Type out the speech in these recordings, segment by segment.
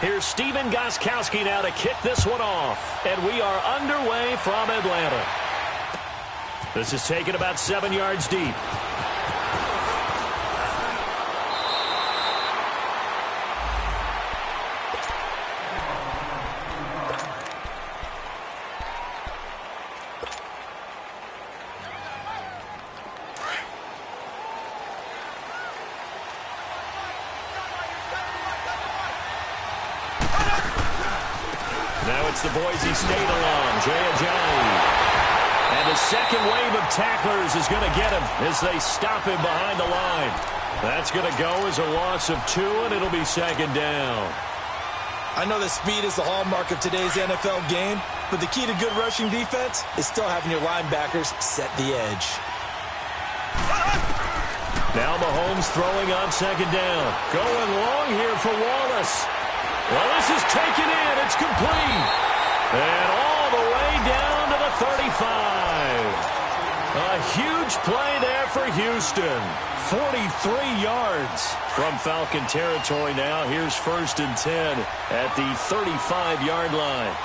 Here's Steven Gostkowski now to kick this one off. And we are underway from Atlanta. This is taken about 7 yards deep. Now it's the Boise State alum, Jay Ajayi. And the second wave of tacklers is going to get him as they stop him behind the line. That's going to go as a loss of 2, and it'll be second down. I know that speed is the hallmark of today's NFL game, but the key to good rushing defense is still having your linebackers set the edge. Now Mahomes throwing on second down. Going long here for Wallace. Well, this is taken in. It's complete. And all the way down to the 35. A huge play there for Houston. 43 yards from Falcon territory now. Here's 1st and 10 at the 35-yard line.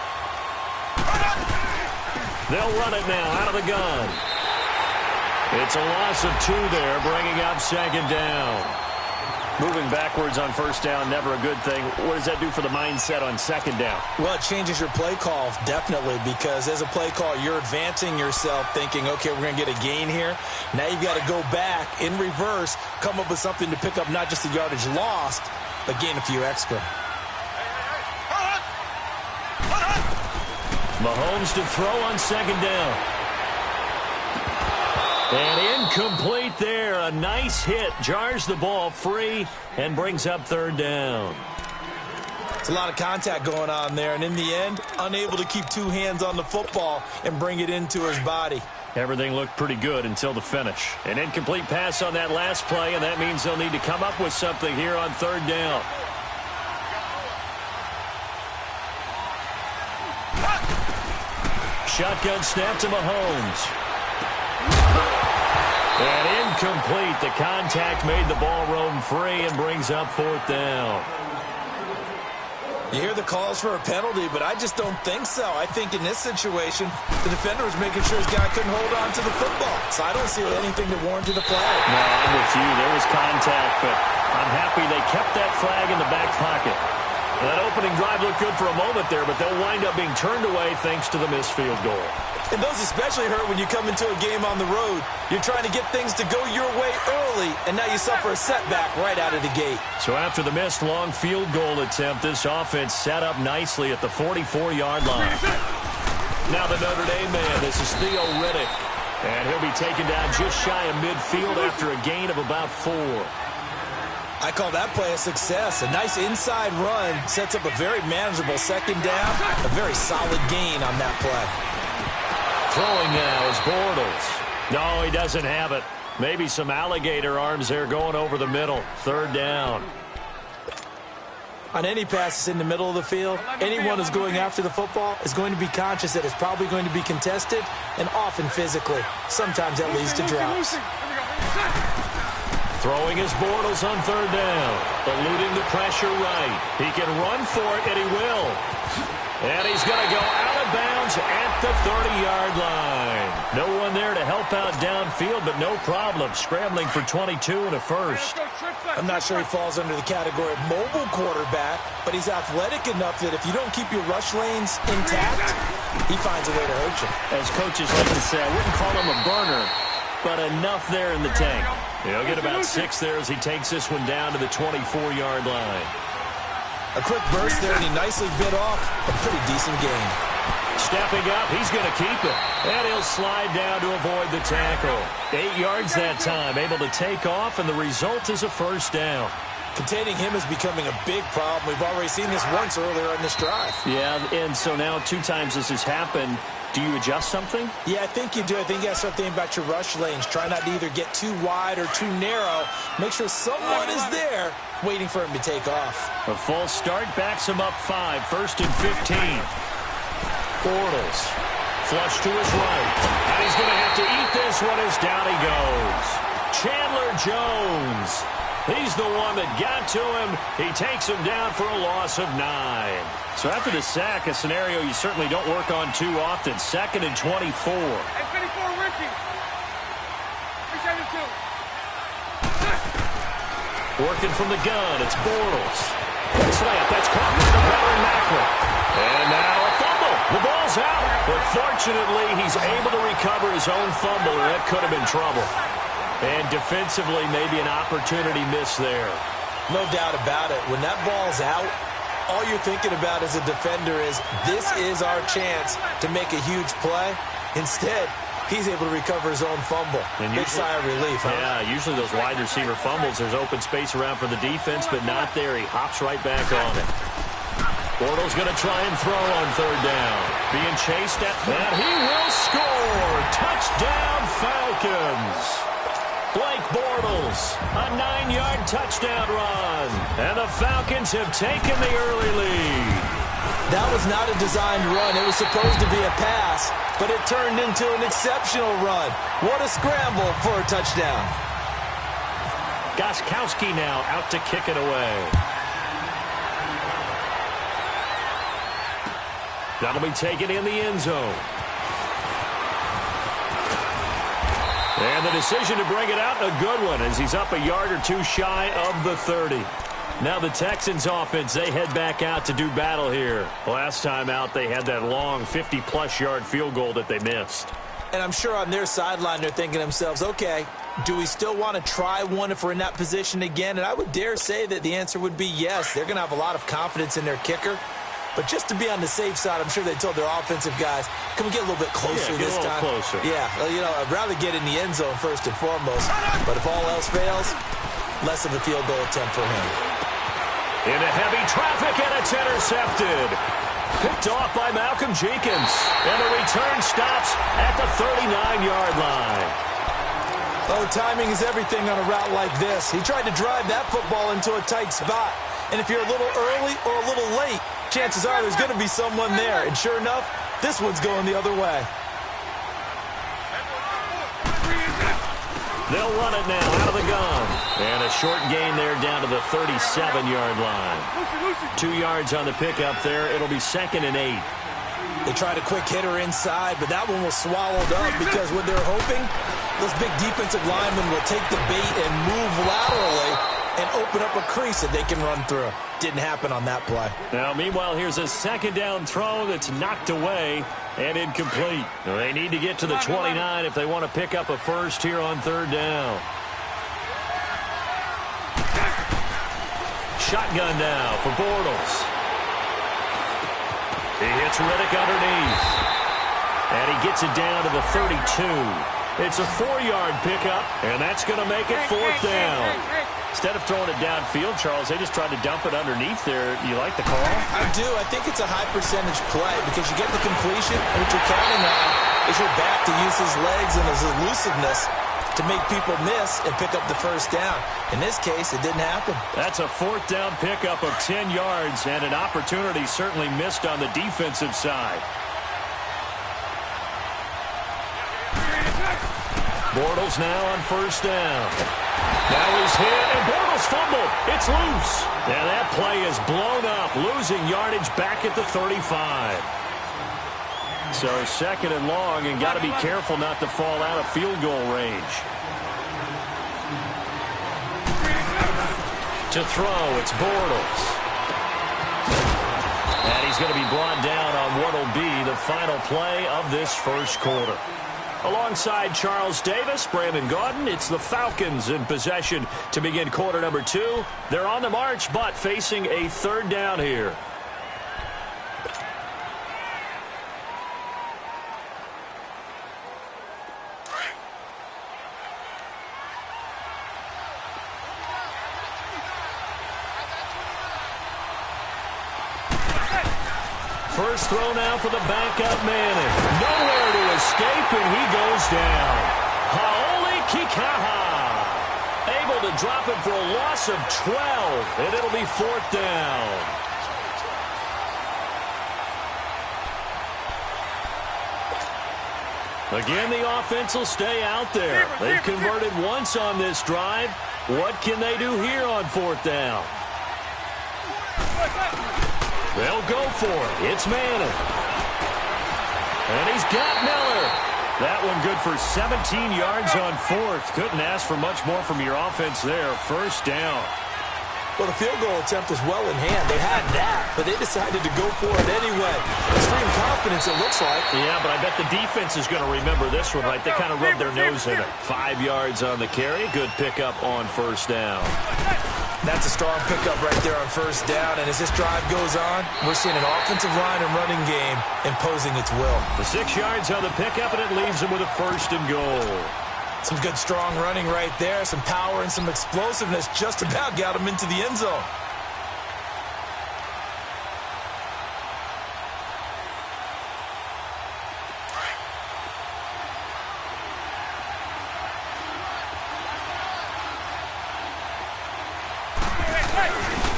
They'll run it now out of the gun. It's a loss of 2 there, bringing up second down. Moving backwards on first down, never a good thing. What does that do for the mindset on second down? Well, it changes your play call, definitely, because as a play call, you're advancing yourself thinking, okay, we're going to get a gain here. Now you've got to go back in reverse, come up with something to pick up not just the yardage lost, but gain a few extra. Mahomes to throw on second down. And incomplete there. A nice hit. Jars the ball free and brings up third down. It's a lot of contact going on there. And in the end, unable to keep 2 hands on the football and bring it into his body. Everything looked pretty good until the finish. An incomplete pass on that last play, and that means they'll need to come up with something here on third down. Shotgun snap to Mahomes. And incomplete. The contact made the ball roam free and brings up 4th down. You hear the calls for a penalty, but I just don't think so. I think in this situation, the defender was making sure his guy couldn't hold on to the football. So I don't see anything that warranted a flag. No, I'm with you. There was contact, but I'm happy they kept that flag in the back pocket. That opening drive looked good for a moment there, but they'll wind up being turned away thanks to the missed field goal. And those especially hurt when you come into a game on the road. You're trying to get things to go your way early, and now you suffer a setback right out of the gate. So after the missed long field goal attempt, this offense set up nicely at the 44-yard line. Now the Notre Dame man, this is Theo Riddick. And he'll be taken down just shy of midfield after a gain of about 4. I call that play a success. A nice inside run sets up a very manageable second down. A very solid gain on that play. Throwing now is Bortles. No, he doesn't have it. Maybe some alligator arms there going over the middle. Third down. On any passes in the middle of the field, anyone who's going after the football is going to be conscious that it's probably going to be contested and often physically. Sometimes that leads to drops. Throwing his Bortles on third down. Eluding the pressure right. He can run for it, and he will. And he's going to go out of bounds at the 30-yard line. No one there to help out downfield, but no problem. Scrambling for 22 and a first. I'm not sure he falls under the category of mobile quarterback, but he's athletic enough that if you don't keep your rush lanes intact, he finds a way to hurt you. As coaches like to say, I wouldn't call him a burner, but enough there in the tank. He'll get about 6 there as he takes this one down to the 24-yard line. A quick burst there, and he nicely bit off a pretty decent gain. Stepping up, he's going to keep it. And he'll slide down to avoid the tackle. 8 yards that time, able to take off, and the result is a first down. Containing him is becoming a big problem. We've already seen this once earlier in this drive. Yeah, and so now 2 times this has happened. Do you adjust something? Yeah, I think you do. I think you got to start thinking about your rush lanes. Try not to either get too wide or too narrow. Make sure someone is there waiting for him to take off. A false start backs him up 5. 1st and 15. Bortles. Flush to his right. And he's going to have to eat this one is down he goes. Chandler Jones. He's the one that got to him. He takes him down for a loss of 9. So after the sack, a scenario you certainly don't work on too often. 2nd and 24. Hey, 24, Ricky. 372. Working from the gun, it's Bortles. Slant, that's caught by the veteran Macklin. And now a fumble. The ball's out. But fortunately, he's able to recover his own fumble, or that could have been trouble. And defensively, maybe an opportunity miss there. No doubt about it. When that ball's out, all you're thinking about as a defender is, this is our chance to make a huge play. Instead, he's able to recover his own fumble. And big sigh of relief, huh? Yeah, usually those wide receiver fumbles, there's open space around for the defense, but not there. He hops right back on it. Bortles going to try and throw on 3rd down. Being chased at, and he will score. Touchdown, Falcons. Blake Bortles, a 9-yard touchdown run. And the Falcons have taken the early lead. That was not a designed run. It was supposed to be a pass, but it turned into an exceptional run. What a scramble for a touchdown. Gostkowski now out to kick it away. That'll be taken in the end zone. And the decision to bring it out, a good one, as he's up a yard or two shy of the 30. Now the Texans offense, they head back out to do battle here. Last time out, they had that long 50-plus yard field goal that they missed. And I'm sure on their sideline, they're thinking to themselves, okay, do we still want to try one if we're in that position again? And I would dare say that the answer would be yes. They're going to have a lot of confidence in their kicker. But just to be on the safe side, I'm sure they told their offensive guys, can we get a little bit closer this time? Closer. Yeah, you know, I'd rather get in the end zone first and foremost. But if all else fails, less of a field goal attempt for him. Into heavy traffic, and it's intercepted. Picked off by Malcolm Jenkins. And the return stops at the 39-yard line. Oh, timing is everything on a route like this. He tried to drive that football into a tight spot. And if you're a little early or a little late, chances are there's going to be someone there. And sure enough, this one's going the other way. They'll run it now out of the gun. And a short gain there down to the 37-yard line. 2 yards on the pickup there. It'll be 2nd and 8. They tried a quick hitter inside, but that one was swallowed up because what they're hoping, those big defensive linemen will take the bait and move laterally and open up a crease that they can run through. Didn't happen on that play. Now, meanwhile, here's a 2nd down throw that's knocked away and incomplete. They need to get to the 29 if they want to pick up a first here on 3rd down. Shotgun now for Bortles. He hits Riddick underneath. And he gets it down to the 32. It's a 4-yard pickup, and that's going to make it 4th down. Instead of throwing it downfield, Charles, they just tried to dump it underneath there. You like the call? I do. I think it's a high-percentage play because you get the completion, and what you're counting on is your back to use his legs and his elusiveness to make people miss and pick up the first down. In this case, it didn't happen. That's a 4th down pickup of 10 yards, and an opportunity certainly missed on the defensive side. Bortles now on 1st down. Now he's hit, and Bortles fumbled. It's loose. And that play is blown up, losing yardage back at the 35. So 2nd and long, and got to be careful not to fall out of field goal range. To throw, it's Bortles. And he's going to be brought down on what will be the final play of this first quarter. Alongside Charles Davis, Brandon Gaudin, it's the Falcons in possession to begin quarter number 2. They're on the march, but facing a 3rd down here. First throw now for the backup Manning. Nowhere to escape, and he goes down. Haoli Kikaha. Able to drop it for a loss of 12, and it'll be 4th down. Again, the offense will stay out there. They've converted once on this drive. What can they do here on fourth down? They'll go for it. It's Manning. And he's got Miller. That one good for 17 yards on fourth. Couldn't ask for much more from your offense there. First down. Well, the field goal attempt was well in hand. They had that, but they decided to go for it anyway. Extreme confidence, it looks like. Yeah, but I bet the defense is going to remember this one, right? They kind of rubbed their nose in it. 5 yards on the carry. Good pickup on first down. That's a strong pickup right there on first down. And as this drive goes on, we're seeing an offensive line and running game imposing its will. The 6 yards on the pickup, and it leaves them with a first and goal. Some good, strong running right there. Some power and some explosiveness just about got him into the end zone.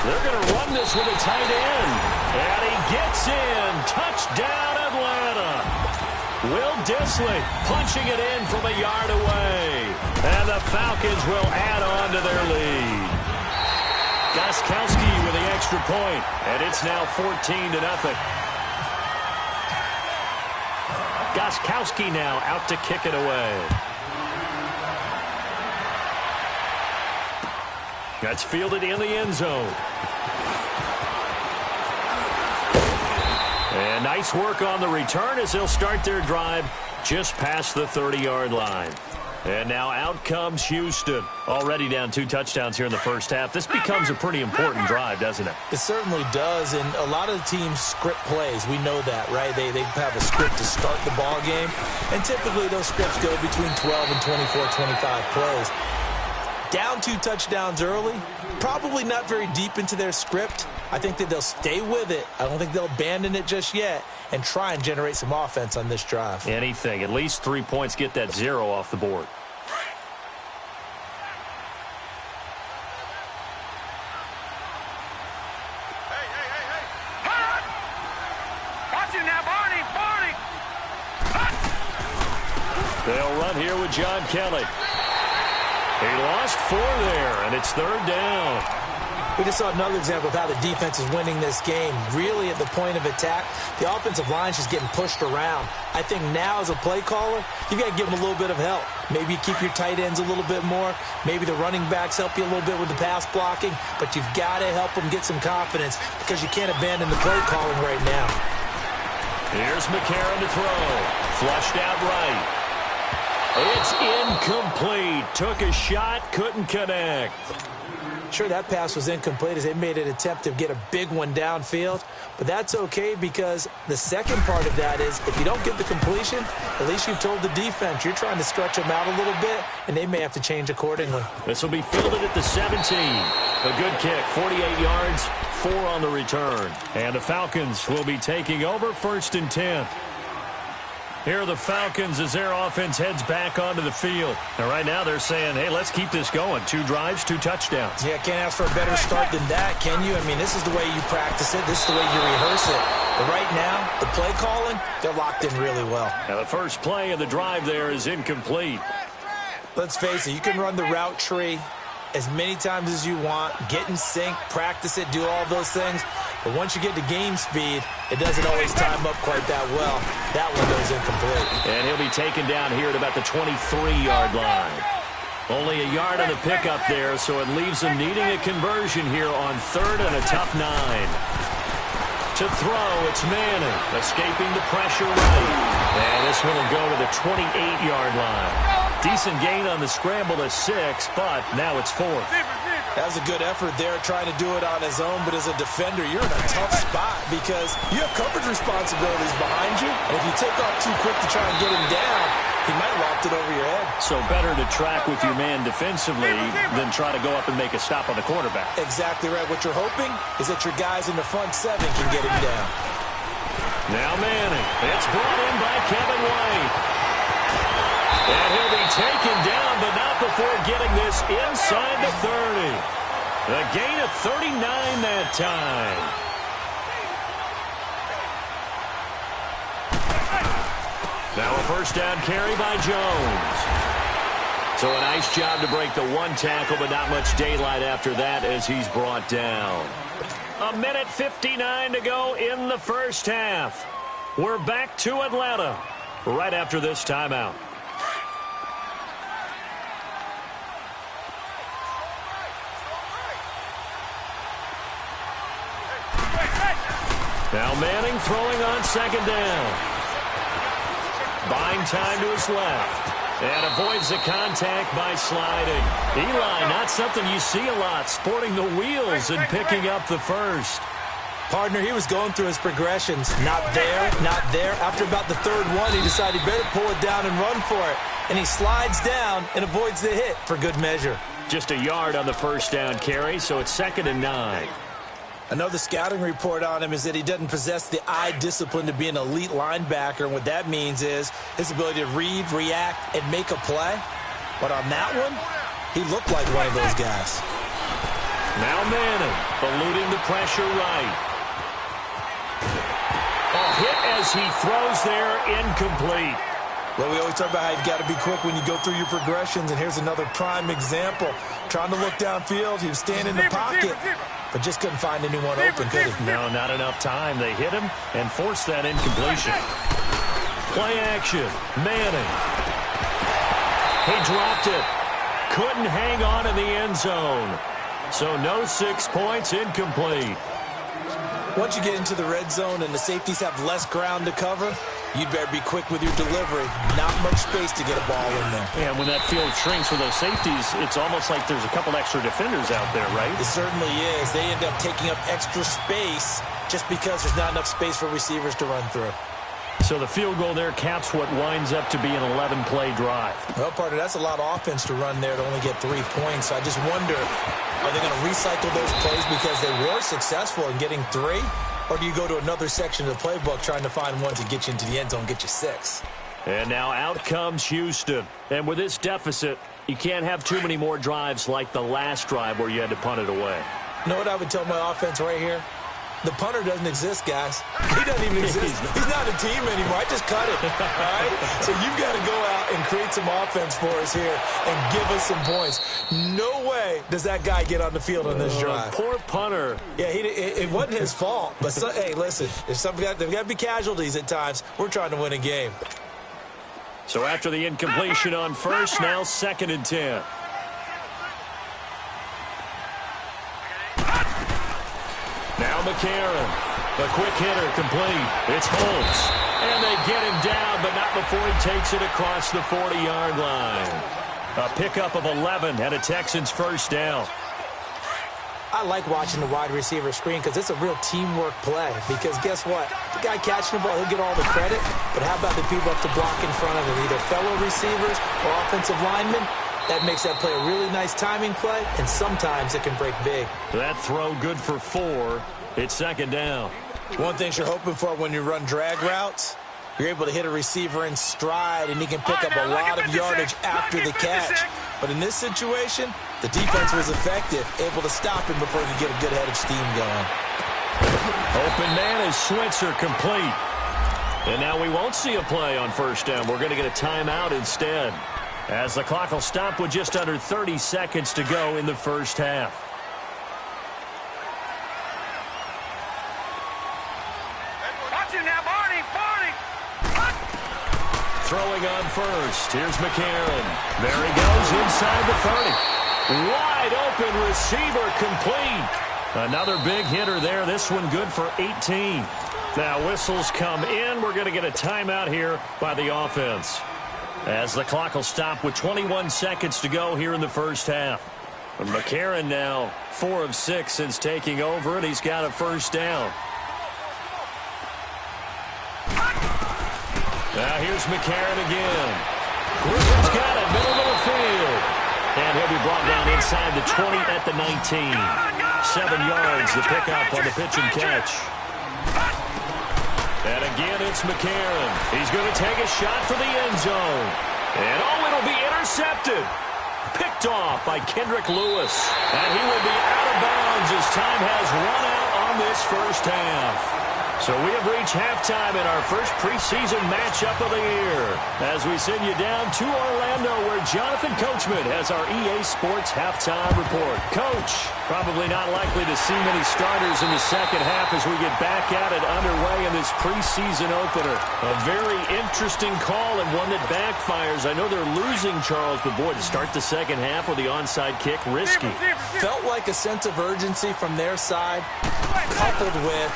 They're going to run this with a tight end. And he gets in. Touchdown, Atlanta. Will Dissly punching it in from a yard away. And the Falcons will add on to their lead. Gostkowski with the extra point. And it's now 14-0. Gostkowski now out to kick it away. That's fielded in the end zone. And nice work on the return as they'll start their drive just past the 30-yard line. And now out comes Houston. Already down 2 touchdowns here in the first half. This becomes a pretty important drive, doesn't it? It certainly does, and a lot of the teams script plays. We know that, right? They have a script to start the ball game, and typically those scripts go between 12 and 24, 25 plays. Down 2 touchdowns early, probably not very deep into their script. I think that they'll stay with it. I don't think they'll abandon it just yet and try and generate some offense on this drive. Anything. At least 3 points, get that 0 off the board. Watch it now, Barney! They'll run here with John Kelly. He lost 4 there, and it's 3rd down. We just saw another example of how the defense is winning this game. Really at the point of attack, the offensive line's just getting pushed around. I think now as a play caller, you got to give them a little bit of help. Maybe you keep your tight ends a little bit more. Maybe the running backs help you a little bit with the pass blocking. But you've got to help them get some confidence because you can't abandon the play calling right now. Here's McCarron to throw. Flushed out right. It's incomplete. Took a shot, couldn't connect. Sure, that pass was incomplete as they made an attempt to get a big one downfield. But that's okay because the second part of that is if you don't get the completion, at least you've told the defense you're trying to stretch them out a little bit, and they may have to change accordingly. This will be fielded at the 17. A good kick, 48 yards, 4 on the return. And the Falcons will be taking over 1st and 10. Here are the Falcons as their offense heads back onto the field. And right now they're saying, hey, let's keep this going. 2 drives, 2 touchdowns. Yeah, can't ask for a better start than that, can you? I mean, this is the way you practice it. This is the way you rehearse it. But right now, the play calling, they're locked in really well. Now the first play of the drive there is incomplete. Let's face it, you can run the route tree as many times as you want, get in sync, practice it, do all those things. But once you get to game speed, it doesn't always time up quite that well. That one goes incomplete. And he'll be taken down here at about the 23-yard line. Only a yard on the pickup there, so it leaves them needing a conversion here on 3rd and a tough 9. To throw, it's Manning, escaping the pressure right. And this one will go to the 28-yard line. Decent gain on the scramble to 6, but now it's 4th. That was a good effort there, trying to do it on his own, but as a defender, you're in a tough spot because you have coverage responsibilities behind you, and if you take off too quick to try and get him down, he might have lopped it over your head. So better to track with your man defensively than try to go up and make a stop on the quarterback. Exactly right. What you're hoping is that your guys in the front 7 can get him down. Now Manning. It's brought in by Kevin White. And he'll be taken down, but not before getting this inside the 30. A gain of 39 that time. Now a first down carry by Jones. So a nice job to break the one tackle, but not much daylight after that as he's brought down. 1:59 to go in the first half. We're back to Atlanta right after this timeout. Now Manning throwing on second down. Buying time to his left. And avoids the contact by sliding. Eli, not something you see a lot, sporting the wheels and picking up the first. Partner, he was going through his progressions. Not there, not there. After about the third one, he decided he better pull it down and run for it. And he slides down and avoids the hit for good measure. Just a yard on the first down carry, so it's 2nd and 9. Another scouting report on him is that he doesn't possess the eye discipline to be an elite linebacker. And what that means is his ability to read, react, and make a play. But on that one, he looked like one of those guys. Now Manning, eluding the pressure right. A hit as he throws there, incomplete. Well, we always talk about how you've got to be quick when you go through your progressions, and here's another prime example. Trying to look downfield, he was standing in the pocket, but just couldn't find anyone open, could he? No, not enough time. They hit him and forced that incompletion. Play action, Manning. He dropped it. Couldn't hang on in the end zone. So no 6 points, incomplete. Once you get into the red zone and the safeties have less ground to cover, you'd better be quick with your delivery. Not much space to get a ball in there. And when that field shrinks with those safeties, it's almost like there's a couple extra defenders out there, right? It certainly is. They end up taking up extra space just because there's not enough space for receivers to run through. So the field goal there caps what winds up to be an 11-play drive. Well, partner, that's a lot of offense to run there to only get 3 points. So I just wonder, are they going to recycle those plays because they were successful in getting 3? Or do you go to another section of the playbook trying to find one to get you into the end zone, get you 6? And now out comes Houston. And with this deficit, you can't have too many more drives like the last drive where you had to punt it away. You know what I would tell my offense right here? The punter doesn't exist, guys. He doesn't even exist. He's not a team anymore. I just cut it, all right? So you've got to go out and create some offense for us here and give us some points. No way does that guy get on the field on this drive. Poor punter. Yeah, it wasn't his fault. But, hey, listen, there's got to be casualties at times. We're trying to win a game. So after the incompletion on first, now 2nd and 10. Now McCarron, the quick hitter complete. It's Holmes. And they get him down, but not before he takes it across the 40-yard line. A pickup of 11 and a Texans first down. I like watching the wide receiver screen because it's a real teamwork play. Because guess what? The guy catching the ball, he'll get all the credit. But how about the people up to block in front of him, either fellow receivers or offensive linemen? That makes that play a really nice timing play, and sometimes it can break big. That throw good for 4. It's 2nd down. One thing you're hoping for when you run drag routes, you're able to hit a receiver in stride, and he can pick up a lot of yardage after the catch. But in this situation, the defense was effective, able to stop him before he could get a good head of steam going. Open man is Switzer complete. And now we won't see a play on first down. We're going to get a timeout instead, as the clock will stop with just under 30 seconds to go in the first half. Watch it now, Barney. Throwing on first. Here's McCarron. There he goes inside the 30. Wide open receiver complete. Another big hitter there. This one good for 18. Now whistles come in. We're going to get a timeout here by the offense, as the clock will stop with 21 seconds to go here in the first half. And McCarron now 4 of 6 since taking over, and he's got a first down. Now here's McCarron again. Griffin's got it, middle of the field. And he'll be brought down inside the 20 at the 19. 7 yards to pick up on the pitch and catch. And again, it's McCarron. He's going to take a shot for the end zone. And it'll be intercepted. Picked off by Kendrick Lewis. And he will be out of bounds as time has run out on this first half. So we have reached halftime in our first preseason matchup of the year as we send you down to Orlando where Jonathan Coachman has our EA Sports halftime report. Coach, probably not likely to see many starters in the second half as we get back at it underway in this preseason opener. A very interesting call and one that backfires. I know they're losing, Charles, but boy, to start the second half with the onside kick, risky. Felt like a sense of urgency from their side, coupled with,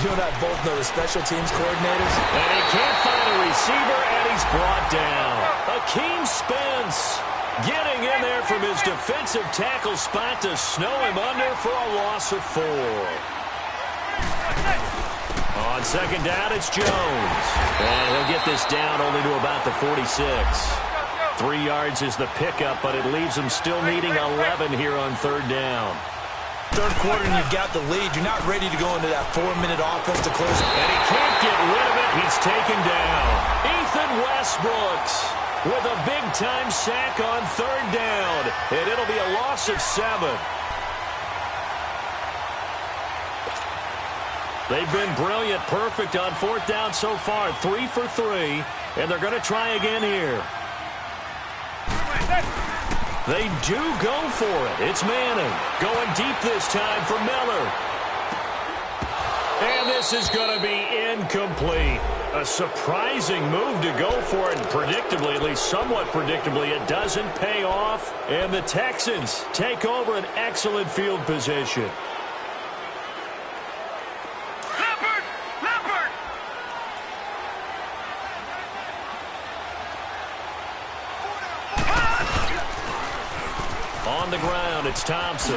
you and I both know the special teams coordinators. And he can't find a receiver, and he's brought down. Akeem Spence getting in there from his defensive tackle spot to snow him under for a loss of 4. On second down, it's Jones. And he'll get this down only to about the 46. 3 yards is the pickup, but it leaves him still needing 11 here on third down. Third quarter and you've got the lead. You're not ready to go into that 4-minute offense to close. And he can't get rid of it. He's taken down. Ethan Westbrooks with a big-time sack on third down. And it'll be a loss of 7. They've been brilliant, perfect on fourth down so far. 3 for 3. And they're going to try again here. They do go for it. It's Manning going deep this time for Miller. And this is going to be incomplete. A surprising move to go for it. Predictably, at least somewhat predictably, it doesn't pay off. And the Texans take over an excellent field position. On the ground, it's Thompson.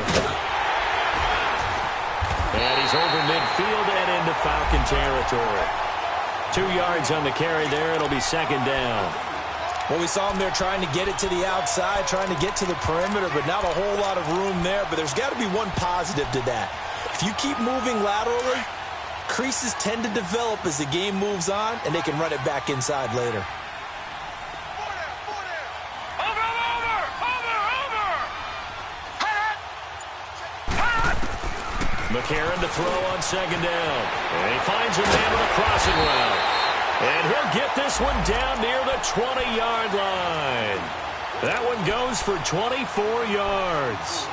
And he's over midfield and into Falcon territory. 2 yards on the carry there. It'll be second down. Well, we saw him there trying to get it to the outside, trying to get to the perimeter, but not a whole lot of room there. But there's got to be one positive to that. If you keep moving laterally, creases tend to develop as the game moves on, and they can run it back inside later. McCarron to throw on second down. And he finds a man with a crossing route. And he'll get this one down near the 20-yard line. That one goes for 24 yards.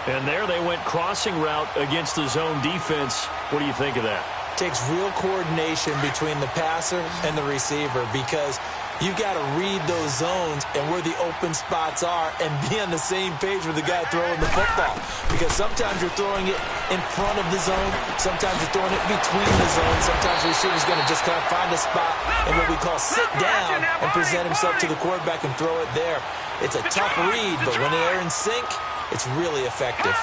And there they went crossing route against the zone defense. What do you think of that? Takes real coordination between the passer and the receiver because you've got to read those zones and where the open spots are and be on the same page with the guy throwing the football. Because sometimes you're throwing it in front of the zone. Sometimes you're throwing it between the zones. Sometimes the receiver's going to just kind of find a spot and what we call sit down and present himself to the quarterback and throw it there. It's a tough read, but when they're in sync, it's really effective.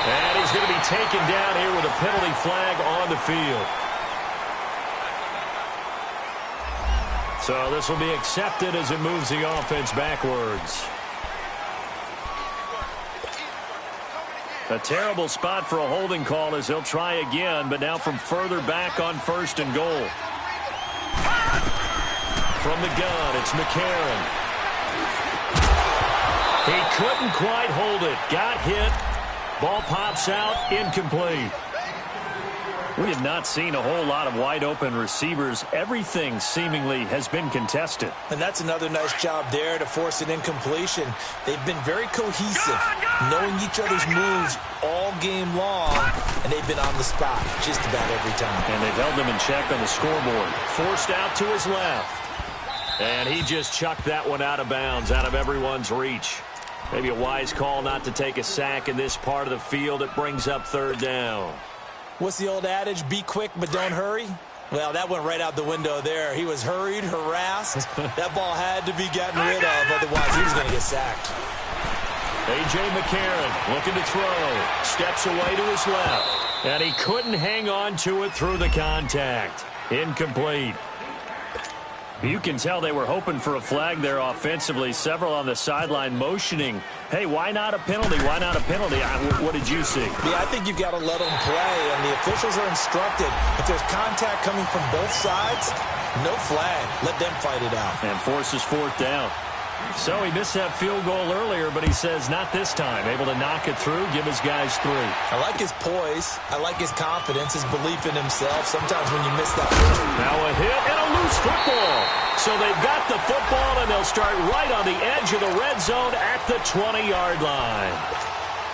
And he's going to be taken down here with a penalty flag on the field. So this will be accepted as it moves the offense backwards. A terrible spot for a holding call as they'll try again, but now from further back on first and goal. From the gun, it's McCarron. He couldn't quite hold it. Got hit. Ball pops out, incomplete. We have not seen a whole lot of wide-open receivers. Everything seemingly has been contested. And that's another nice job there to force an incompletion. They've been very cohesive, knowing each other's moves all game long, and they've been on the spot just about every time. And they've held them in check on the scoreboard. Forced out to his left. And he just chucked that one out of bounds, out of everyone's reach. Maybe a wise call not to take a sack in this part of the field. It brings up third down. What's the old adage? Be quick, but don't hurry. Well, that went right out the window there. He was hurried, harassed. That ball had to be gotten rid of, otherwise he was going to get sacked. A.J. McCarron looking to throw. Steps away to his left. And he couldn't hang on to it through the contact. Incomplete. You can tell they were hoping for a flag there offensively. Several on the sideline motioning. Hey, why not a penalty? Why not a penalty? What did you see? Yeah, I think you've got to let them play, and the officials are instructed. If there's contact coming from both sides, no flag. Let them fight it out. And forces fourth down. So he missed that field goal earlier, but he says not this time. Able to knock it through, give his guys 3. I like his poise. I like his confidence, his belief in himself. Sometimes when you miss that. Now a hit and a loose football. So they've got the football, and they'll start right on the edge of the red zone at the 20-yard line.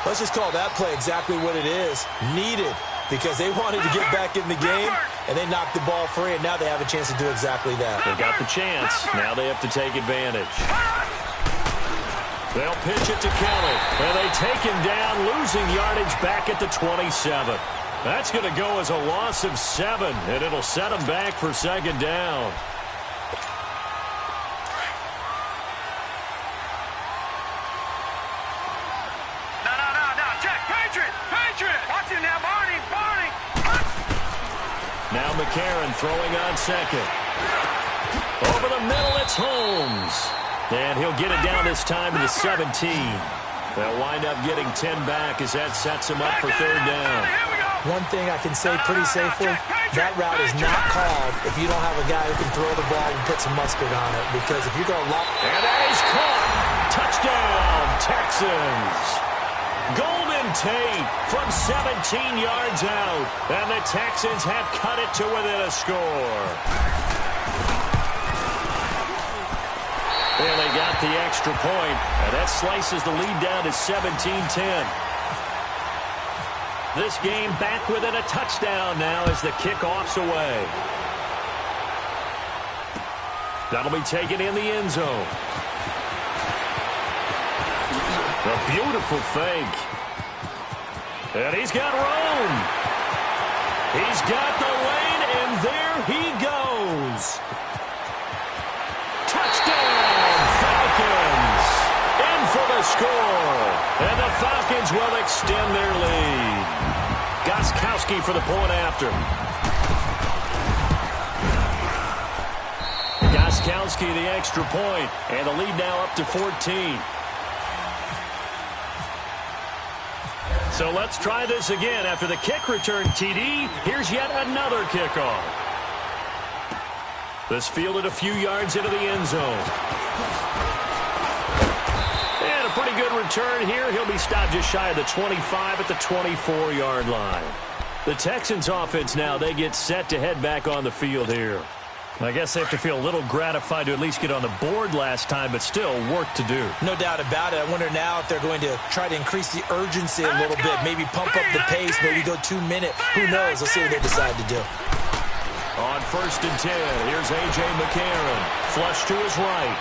Let's just call that play exactly what it is. Needed, because they wanted to get back in the game, and they knocked the ball free, and now they have a chance to do exactly that. They got the chance. Now they have to take advantage. They'll pitch it to Kelly, and they take him down, losing yardage back at the 27. That's going to go as a loss of 7, and it'll set them back for second down. Now McCarron throwing on second. Over the middle, it's Holmes. And he'll get it down this time to the 17. They'll wind up getting 10 back as that sets him up for third down. One thing I can say pretty safely, that route is not called if you don't have a guy who can throw the ball and put some mustard on it. Because if you're going to lock... And that is caught. Touchdown, Texans. Golden Tate from 17 yards out. And the Texans have cut it to within a score. And they got the extra point. And that slices the lead down to 17-10. This game back within a touchdown now as the kickoff's away. That'll be taken in the end zone. A beautiful fake. And he's got room. He's got the lane, and there he goes. Touchdown, Falcons. In for the score. And the Falcons will extend their lead. Gostkowski for the point after. Gostkowski the extra point, and the lead now up to 14. So let's try this again. After the kick return TD, here's yet another kickoff. This fielded a few yards into the end zone. And a pretty good return here. He'll be stopped just shy of the 25 at the 24-yard line. The Texans offense now, they get set to head back on the field here. I guess they have to feel a little gratified to at least get on the board last time, but still work to do. No doubt about it. I wonder now if they're going to try to increase the urgency a little bit, maybe pump up the pace, maybe go 2 minute. Who knows? Let's see what they decide to do. On 1st and 10, here's A.J. McCarron. Flush to his right.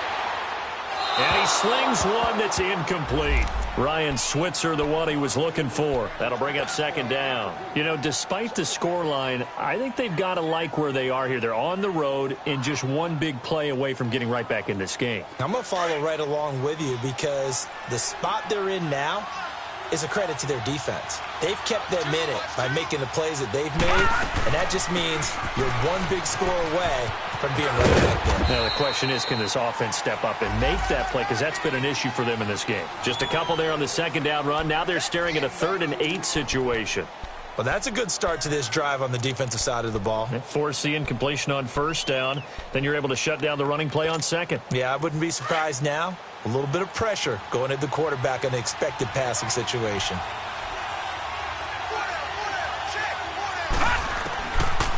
And he slings one that's incomplete. Ryan Switzer, the one he was looking for. That'll bring up second down. You know, despite the scoreline, I think they've got to like where they are here. They're on the road and just one big play away from getting right back in this game. I'm going to follow right along with you because the spot they're in now is a credit to their defense. They've kept them in it by making the plays that they've made, and that just means you're one big score away from being right back there. Now the question is, can this offense step up and make that play? Because that's been an issue for them in this game. Just a couple there on the second down run. Now they're staring at a 3rd and 8 situation. Well, that's a good start to this drive on the defensive side of the ball. Force the incompletion on 1st down. Then you're able to shut down the running play on 2nd. Yeah, I wouldn't be surprised now. A little bit of pressure going at the quarterback in the expected passing situation.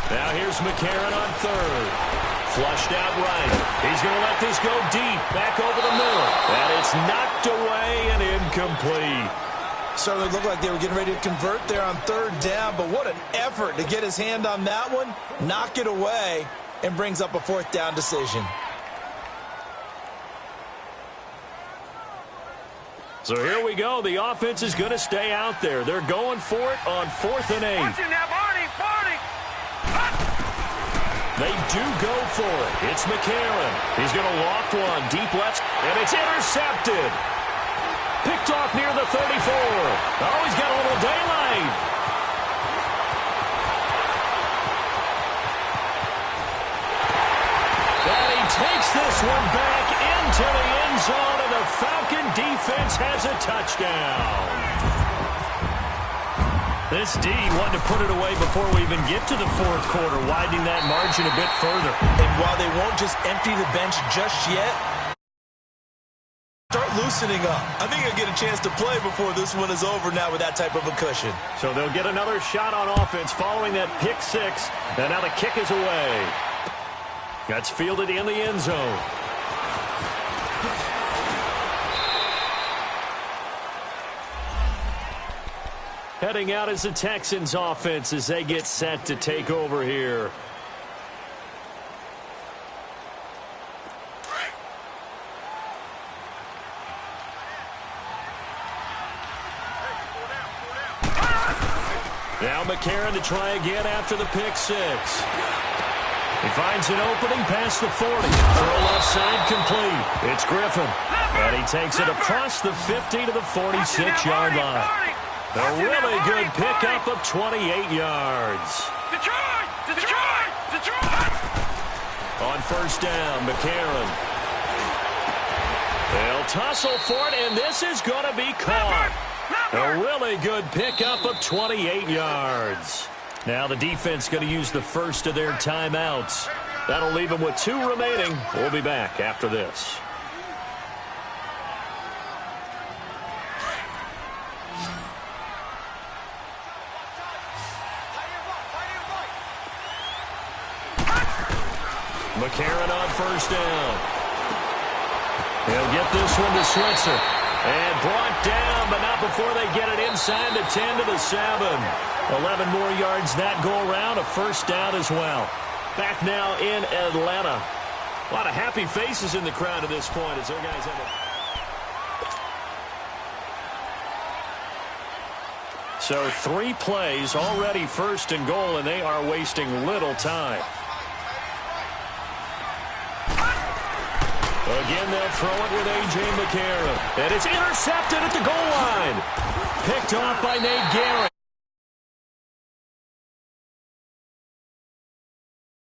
Now here's McCarron on 3rd. Flushed out right. He's going to let this go deep, back over the middle. And it's knocked away and incomplete. Certainly looked like they were getting ready to convert there on 3rd down, but what an effort to get his hand on that one, knock it away, and brings up a 4th down decision. So here we go. The offense is going to stay out there. They're going for it on 4th and 8. They do go for it. It's McCarron. He's going to loft one deep left, and it's intercepted. Picked off near the 34. Oh, he's got a little daylight. And he takes this one back into the end zone, and the Falcon defense has a touchdown. This D wanted to put it away before we even get to the 4th quarter, widening that margin a bit further. And while they won't just empty the bench just yet, Start loosening up. I think he'll get a chance to play before this one is over now with that type of a cushion. So they'll get another shot on offense following that pick six. And now the kick is away. That's fielded in the end zone. Heading out is the Texans offense as they get set to take over here. Now McCarron to try again after the pick six. He finds an opening past the 40. Throw left side complete. It's Griffin. And he takes it across the 50 to the 46-yard line. A really good pickup of 28 yards. Detroit! Detroit! Detroit! On first down, McCarron. They'll tussle for it, and this is going to be caught. A really good pickup of 28 yards. Now the defense going to use the first of their timeouts. That'll leave them with 2 remaining. We'll be back after this. McCarron on first down. He'll get this one to Switzer. And brought down, but not before they get it inside the 10 to the 7. 11 more yards that go around. A first down as well. Back now in Atlanta. A lot of happy faces in the crowd at this point as their guys have it. So 3 plays already first and goal, and they are wasting little time. Again, they'll throw it with A.J. McCarron. And it's intercepted at the goal line. Picked off by Nate Garrett.